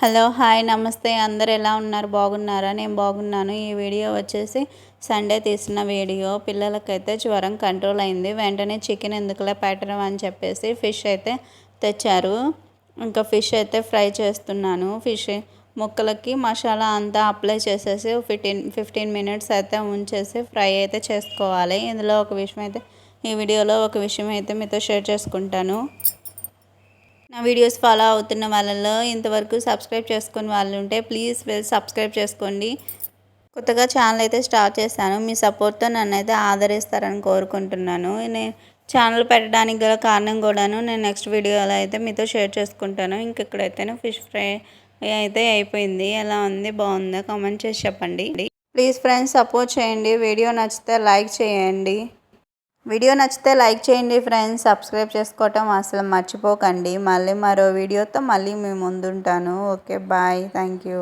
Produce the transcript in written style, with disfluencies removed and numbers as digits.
Hello hi నమస్తే అందరు ఎలా ఉన్నారు బాగున్నారా? నేను బాగున్నాను. ఈ వీడియో వచ్చేసి సండే తీసిన వీడియో. పిల్లలకైతే జ్వరం కంట్రోల్ అయింది. వెంటనే చికెన్ ఎందుకులే పెట్టడం అని చెప్పేసి ఫిష్ అయితే తెచ్చారు. ఇంకా ఫిష్ అయితే ఫ్రై చేస్తున్నాను. ఫిష్ ముక్కలకి మసాలా అంతా అప్లై చేసేసి 15 మినిట్స్ అయితే ఉంచేసి ఫ్రై అయితే చేసుకోవాలి. ఇందులో ఒక విషయం అయితే ఈ వీడియోలో ఒక విషయం అయితే మీతో షేర్ చేసుకుంటాను. నా వీడియోస్ ఫాలో అవుతున్న వాళ్ళలో ఇంతవరకు సబ్స్క్రైబ్ చేసుకుని వాళ్ళు ఉంటే ప్లీజ్ సబ్స్క్రైబ్ చేసుకోండి. కొత్తగా ఛానల్ అయితే స్టార్ట్ చేశాను. మీ సపోర్ట్తో నన్ను అయితే ఆదరిస్తారని కోరుకుంటున్నాను. నేను ఛానల్ పెట్టడానికి గల కారణం కూడాను నేను నెక్స్ట్ వీడియోలో అయితే మీతో షేర్ చేసుకుంటాను. ఇక్కడైతే ఫిష్ ఫ్రై అయితే అయిపోయింది. ఎలా ఉంది, బాగుందా కామెంట్ చేసి చెప్పండి. ప్లీజ్ ఫ్రెండ్స్ సపోర్ట్ చేయండి. వీడియో నచ్చితే లైక్ చేయండి. ఫ్రెండ్స్. సబ్స్క్రైబ్ చేసుకోవటం అసలు మర్చిపోకండి. మళ్ళీ మరో వీడియోతో మళ్ళీ మీ ముందుంటాను. Okay bye, thank you.